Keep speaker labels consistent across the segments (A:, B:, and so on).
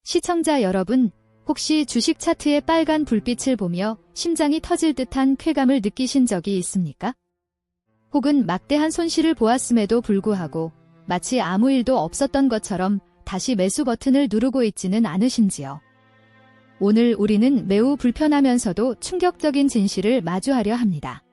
A: 시청자 여러분, 혹시 주식 차트의 빨간 불빛을 보며 심장이 터질 듯한 쾌감을 느끼신 적이 있습니까? 혹은 막대한 손실을 보았음에도 불구하고 마치 아무 일도 없었던 것처럼 다시 매수 버튼을 누르고 있지는 않으신지요? 오늘 우리는 매우 불편하면서도 충격적인 진실을 마주하려 합니다.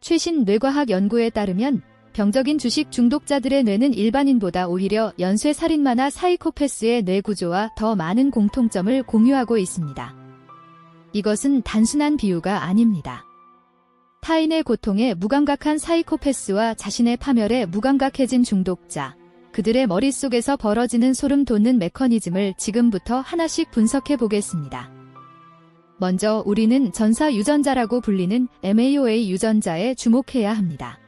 A: 최신 뇌과학 연구에 따르면 병적인 주식 중독자들의 뇌는 일반인보다 오히려 연쇄살인마나 사이코패스의 뇌 구조와 더 많은 공통점을 공유하고 있습니다. 이것은 단순한 비유가 아닙니다. 타인의 고통에 무감각한 사이코패스와 자신의 파멸에 무감각해진 중독자, 그들의 머릿속에서 벌어지는 소름 돋는 메커니즘을 지금부터 하나씩 분석해 보겠습니다. 먼저 우리는 전사 유전자라고 불리는 MAOA 유전자에 주목해야 합니다.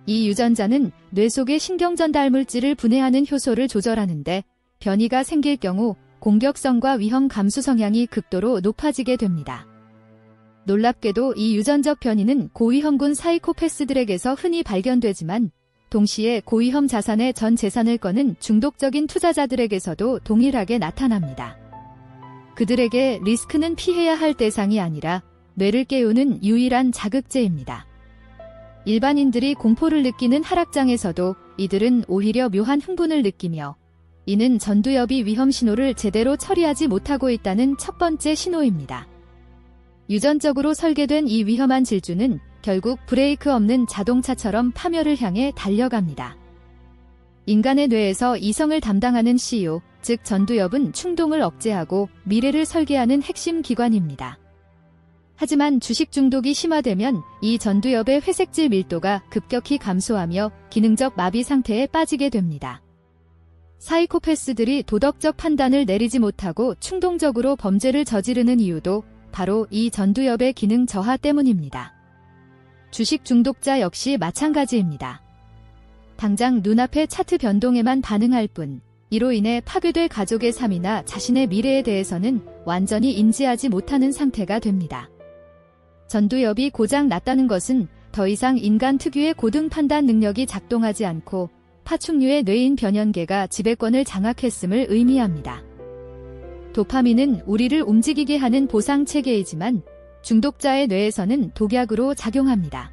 A: 이 유전자는 뇌 속의 신경전달 물질을 분해하는 효소를 조절하는데 변이가 생길 경우 공격성과 위험 감수 성향이 극도로 높아지게 됩니다. 놀랍게도 이 유전적 변이는 고위험군 사이코패스들에게서 흔히 발견되지만 동시에 고위험 자산의 전 재산을 거는 중독적인 투자자들에게서도 동일하게 나타납니다. 그들에게 리스크는 피해야 할 대상이 아니라 뇌를 깨우는 유일한 자극제입니다. 일반인들이 공포를 느끼는 하락장에서도 이들은 오히려 묘한 흥분을 느끼며 이는 전두엽이 위험 신호를 제대로 처리하지 못하고 있다는 첫 번째 신호입니다. 유전적으로 설계된 이 위험한 질주는 결국 브레이크 없는 자동차처럼 파멸을 향해 달려갑니다. 인간의 뇌에서 이성을 담당하는 CEO, 즉 전두엽은 충동을 억제하고 미래를 설계하는 핵심 기관입니다. 하지만 주식 중독이 심화되면 이 전두엽의 회색질 밀도가 급격히 감소하며 기능적 마비 상태에 빠지게 됩니다. 사이코패스들이 도덕적 판단을 내리지 못하고 충동적으로 범죄를 저지르는 이유도 바로 이 전두엽의 기능 저하 때문입니다. 주식 중독자 역시 마찬가지입니다. 당장 눈앞의 차트 변동에만 반응할 뿐, 이로 인해 파괴될 가족의 삶이나 자신의 미래에 대해서는 완전히 인지하지 못하는 상태가 됩니다. 전두엽이 고장 났다는 것은 더 이상 인간 특유의 고등 판단 능력이 작동하지 않고 파충류의 뇌인 변연계가 지배권을 장악했음을 의미합니다. 도파민은 우리를 움직이게 하는 보상체계이지만 중독자의 뇌에서는 독약으로 작용합니다.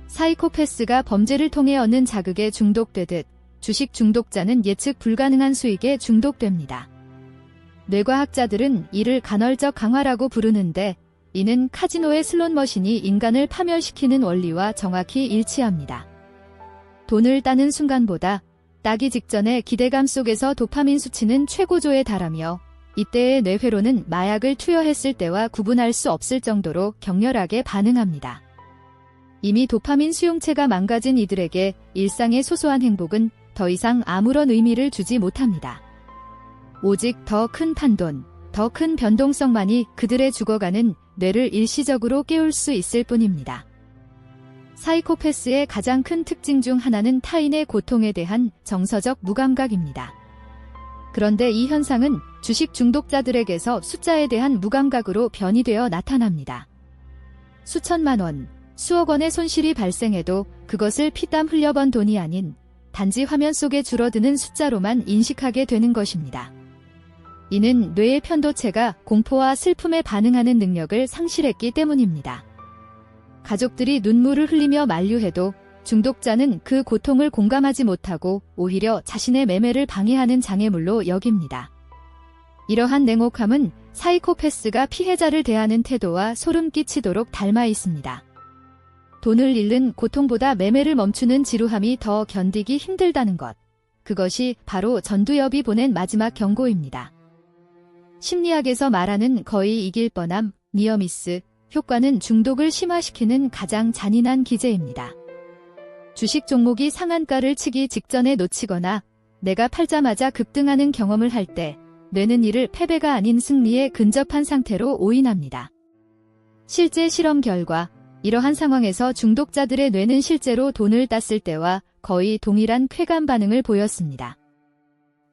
A: 사이코패스가 범죄를 통해 얻는 자극에 중독되듯 주식 중독자는 예측 불가능한 수익에 중독됩니다. 뇌과학자들은 이를 간헐적 강화라고 부르는데 이는 카지노의 슬롯머신이 인간을 파멸시키는 원리와 정확히 일치합니다. 돈을 따는 순간보다 따기 직전의 기대감 속에서 도파민 수치는 최고조에 달하며 이때의 뇌회로는 마약을 투여했을 때와 구분할 수 없을 정도로 격렬하게 반응합니다. 이미 도파민 수용체가 망가진 이들에게 일상의 소소한 행복은 더 이상 아무런 의미를 주지 못합니다. 오직 더 큰 판돈, 더 큰 변동성만이 그들의 죽어가는 뇌를 일시적으로 깨울 수 있을 뿐입니다. 사이코패스의 가장 큰 특징 중 하나는 타인의 고통에 대한 정서적 무감각입니다. 그런데 이 현상은 주식 중독자들에게서 숫자에 대한 무감각으로 변이되어 나타납니다. 수천만 원, 수억 원의 손실이 발생해도 그것을 피땀 흘려번 돈이 아닌 단지 화면 속에 줄어드는 숫자로만 인식하게 되는 것입니다. 이는 뇌의 편도체가 공포와 슬픔에 반응하는 능력을 상실했기 때문입니다. 가족들이 눈물을 흘리며 만류해도 중독자는 그 고통을 공감하지 못하고 오히려 자신의 매매를 방해하는 장애물로 여깁니다. 이러한 냉혹함은 사이코패스가 피해자를 대하는 태도와 소름 끼치도록 닮아 있습니다. 돈을 잃는 고통보다 매매를 멈추는 지루함이 더 견디기 힘들다는 것. 그것이 바로 전두엽이 보낸 마지막 경고입니다. 심리학에서 말하는 거의 이길 뻔함, 니어미스, 효과는 중독을 심화시키는 가장 잔인한 기제입니다. 주식 종목이 상한가를 치기 직전에 놓치거나 내가 팔자마자 급등하는 경험을 할 때 뇌는 이를 패배가 아닌 승리에 근접한 상태로 오인합니다. 실제 실험 결과 이러한 상황에서 중독자들의 뇌는 실제로 돈을 땄을 때와 거의 동일한 쾌감 반응을 보였습니다.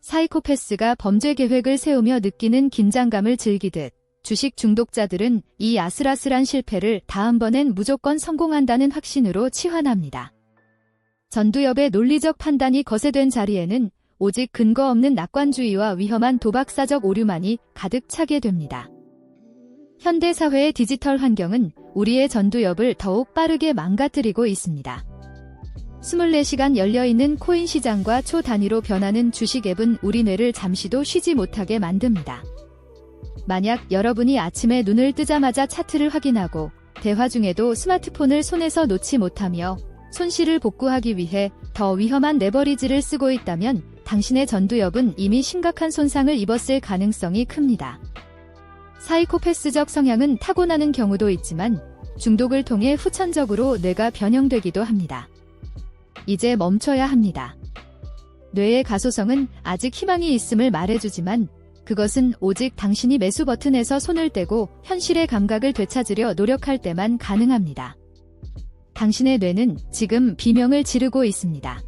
A: 사이코패스가 범죄 계획을 세우며 느끼는 긴장감을 즐기듯 주식 중독자들은 이 아슬아슬한 실패를 다음번엔 무조건 성공한다는 확신으로 치환합니다. 전두엽의 논리적 판단이 거세된 자리에는 오직 근거 없는 낙관주의와 위험한 도박사적 오류만이 가득 차게 됩니다. 현대 사회의 디지털 환경은 우리의 전두엽을 더욱 빠르게 망가뜨리고 있습니다. 24시간 열려있는 코인 시장과 초단위로 변하는 주식 앱은 우리 뇌를 잠시도 쉬지 못하게 만듭니다. 만약 여러분이 아침에 눈을 뜨자마자 차트를 확인하고 대화 중에도 스마트폰을 손에서 놓지 못하며 손실을 복구하기 위해 더 위험한 레버리지를 쓰고 있다면 당신의 전두엽은 이미 심각한 손상을 입었을 가능성이 큽니다. 사이코패스적 성향은 타고나는 경우도 있지만 중독을 통해 후천적으로 뇌가 변형되기도 합니다. 이제 멈춰야 합니다. 뇌의 가소성은 아직 희망이 있음을 말해주지만 그것은 오직 당신이 매수 버튼에서 손을 떼고 현실의 감각을 되찾으려 노력할 때만 가능합니다. 당신의 뇌는 지금 비명을 지르고 있습니다.